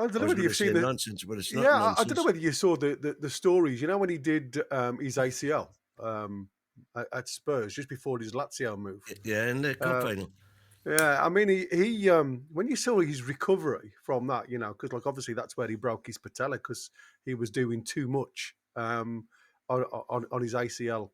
I don't I know was whether going to you've say seen the nonsense, but it's not yeah. nonsense. I don't know whether you saw the stories. You know when he did his ACL at Spurs just before his Lazio move. Yeah, in the cup final. Yeah, I mean, he when you saw his recovery from that, you know, because like obviously that's where he broke his patella because he was doing too much on his ACL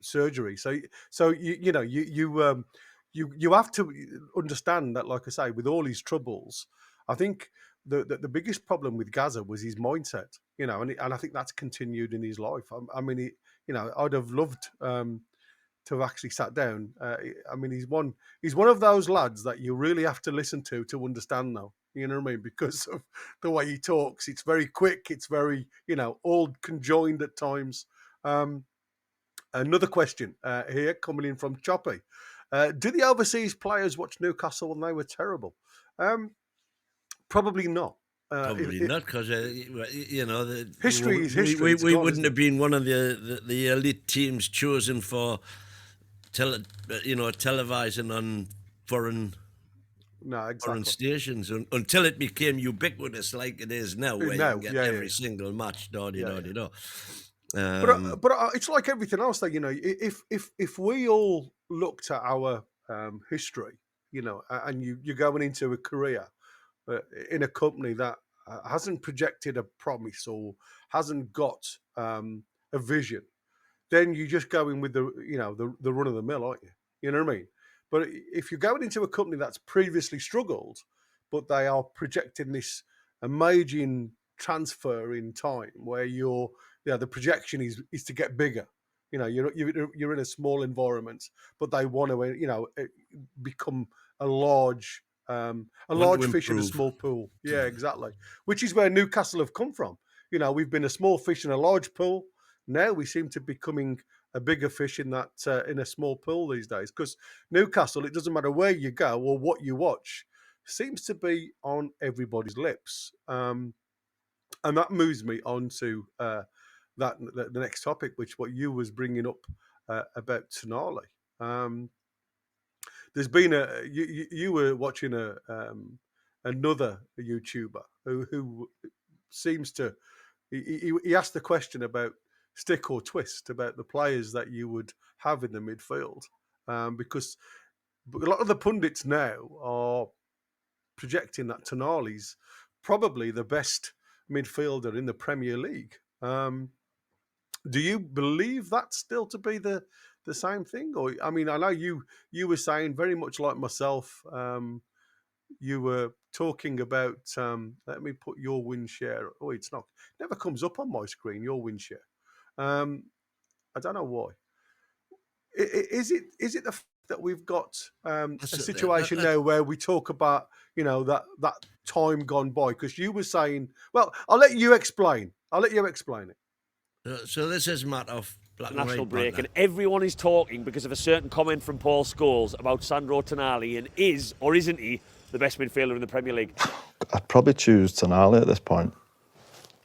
surgery. So you know you have to understand that, like I say, with all his troubles, I think the biggest problem with Gaza was his mindset, you know, and I think that's continued in his life. I mean, you know, I'd have loved. To have actually sat down. I mean, he's one of those lads that you really have to listen to understand now. You know what I mean? Because of the way he talks, it's very quick. It's very, you know, all conjoined at times. Another question here coming in from Choppy. Do the overseas players watch Newcastle when they were terrible? Probably not. Probably not, because you know History is history. We wouldn't have been one of the elite teams chosen for televising on foreign stations until it became ubiquitous like it is now, where you can get every single match. But it's like everything else, though. You know, if we all looked at our history, you know, and you're going into a career in a company that hasn't projected a promise or hasn't got a vision, then you just go in with the run of the mill, aren't you? You know what I mean? But if you're going into a company that's previously struggled, but they are projecting this amazing transfer in time where the projection is to get bigger. You know, you're in a small environment, but they want to become a large fish in a small pool. Yeah, exactly. Which is where Newcastle have come from. You know, we've been a small fish in a large pool. Now we seem to be becoming a bigger fish in that in a small pool these days. Because Newcastle, it doesn't matter where you go or what you watch, seems to be on everybody's lips. And that moves me on to the next topic, which what you was bringing up about Tonali. There's been you were watching another YouTuber who seems to he asked the question about stick or twist, about the players that you would have in the midfield, because a lot of the pundits now are projecting that Tonali's probably the best midfielder in the Premier League. Do you believe that still to be the same thing? Or I mean, I know you were saying very much like myself. You were talking about. Let me put your win share. Oh, it's not. Never comes up on my screen. Your win share. I don't know why. Is it the fact that we've got a situation now where we talk about that time gone by? Because you were saying, well, I'll let you explain. It. So this is Matt off Black and White national break, and everyone is talking because of a certain comment from Paul Scholes about Sandro Tonali, and is or isn't he the best midfielder in the Premier League? I'd probably choose Tonali at this point.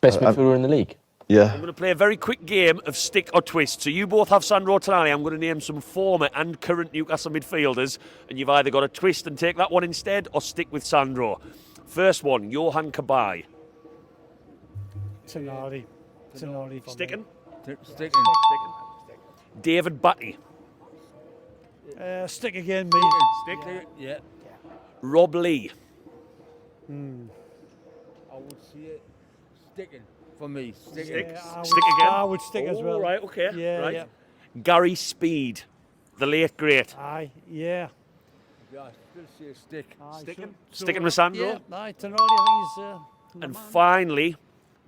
Best midfielder in the league? Yeah. I'm going to play a very quick game of stick or twist. So you both have Sandro Tonali. I'm going to name some former and current Newcastle midfielders, and you've either got to twist and take that one instead or stick with Sandro. First one, Johan Cabaye. Tonali. Sticking? Sticking. David Batty. Stick again, me. Stick. Yeah. Rob Lee. I would see it sticking for me. Stick again? I would stick as well. Right, okay. Yeah, right. yeah. Gary Speed, the late great. Aye, yeah. Yeah, I still see a stick. Sticking with Sandro? Yeah, aye, Tonali, I think he's... and finally,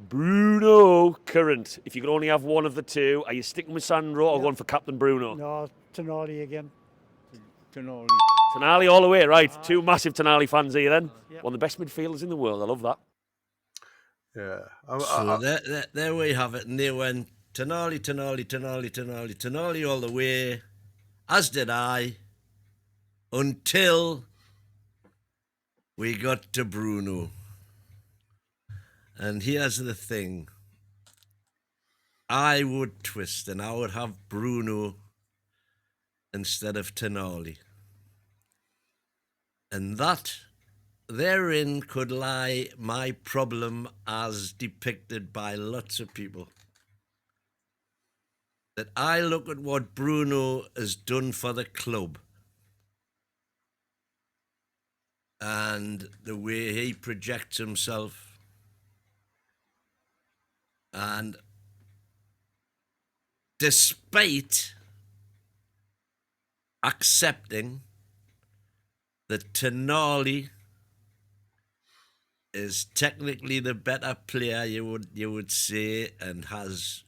Bruno, current. If you could only have one of the two, are you sticking with Sandro or going for Captain Bruno? No, Tonali again. Tonali all the way, right. Two massive Tonali fans here then. One of the best midfielders in the world. I love that. Yeah. So there we have it. And they went Tonali all the way, as did I, until we got to Bruno. And here's the thing. I would twist and I would have Bruno instead of Tonali. And that therein could lie my problem as depicted by lots of people. That I look at what Bruno has done for the club and the way he projects himself, and despite accepting that Tonali is technically the better player, you would say, and has,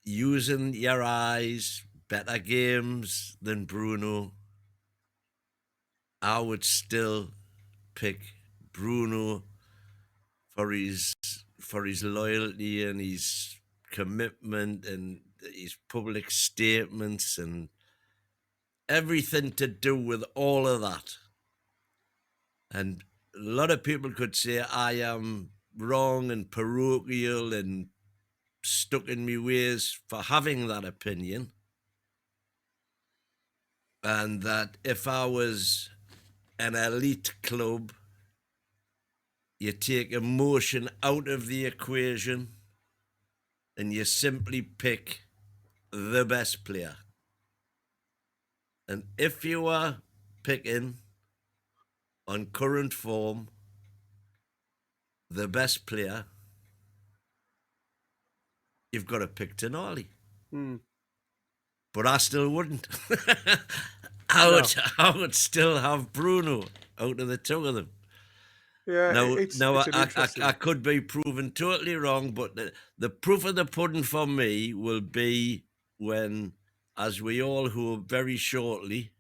using your eyes, better games than Bruno, I would still pick Bruno for his loyalty and his commitment and his public statements and everything to do with all of that. And a lot of people could say I am wrong and parochial and stuck in my ways for having that opinion. And that if I was an elite club, you take emotion out of the equation and you simply pick the best player. And if you are picking on current form the best player, you've got to pick Tonali. But I still wouldn't. I would still have Bruno out of the two of them. Yeah, Now it's an interesting. I could be proven totally wrong, but the proof of the pudding for me will be when, as we all hope very shortly,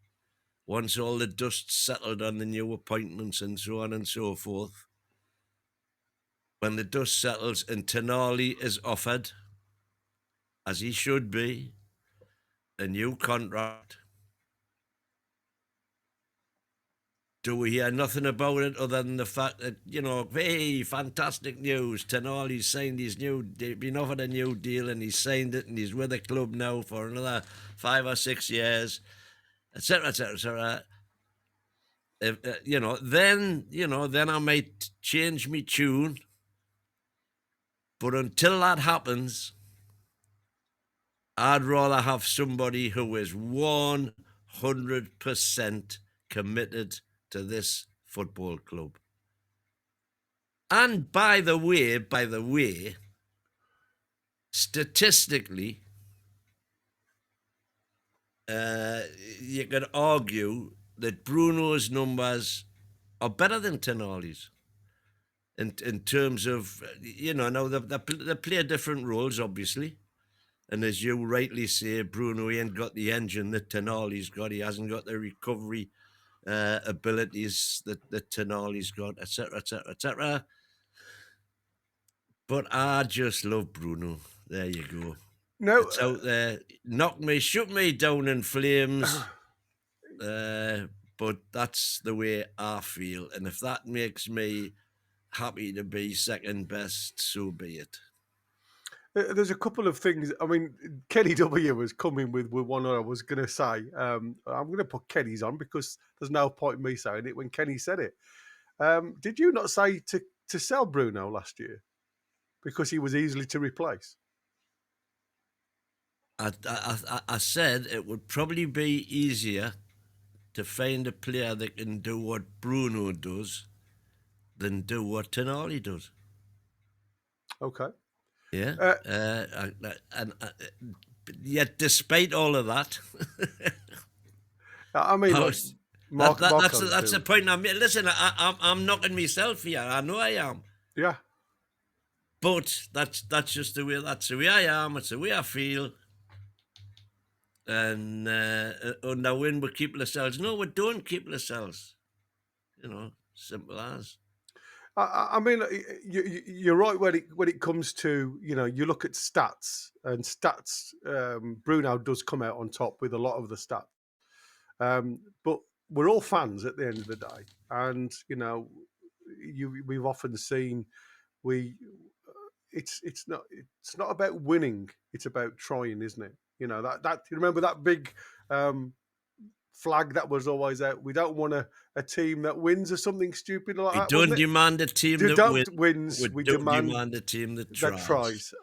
once all the dust's settled on the new appointments and so on and so forth, when the dust settles and Tonali is offered, as he should be, a new contract, do we hear nothing about it other than the fact that, hey, fantastic news, Tonali's signed his been offered a new deal and he's signed it and he's with the club now for another 5 or 6 years, etc., etc., etc. Then I might change my tune. But until that happens, I'd rather have somebody who is 100% committed to this football club. And by the way, statistically, you could argue that Bruno's numbers are better than Tonali's in terms of, now they play different roles, obviously. And as you rightly say, Bruno, he ain't got the engine that Tonali's got. He hasn't got the recovery abilities that Tonali's got, etc., etc., etc. But I just love Bruno. There you go. No, It's out there. Shoot me down in flames. But that's the way I feel. And if that makes me happy to be second best, so be it. there's a couple of things. I mean, Kenny W was coming with one I was going to say. I'm going to put Kenny's on because there's no point in me saying it when Kenny said it. Did you not say to sell Bruno last year because he was easily to replace? I said it would probably be easier to find a player that can do what Bruno does than do what Tonali does. Okay. Yeah. Yet, despite all of that, I mean, that's the point I'm making. Listen, I'm knocking myself here. I know I am. Yeah. But that's just the way. That's the way I am. It's the way I feel. And now when we keep ourselves, no, we don't keep ourselves. Simple as. I mean, you're right when it comes to, you look at stats and stats. Bruno does come out on top with a lot of the stats, but we're all fans at the end of the day, and we've often seen it's not about winning; it's about trying, isn't it? You remember that big flag that was always out. We don't want a team that wins or something stupid like We that. don't wasn't it? demand a team We that don't wins. We We don't demand demand a team that that tries. tries.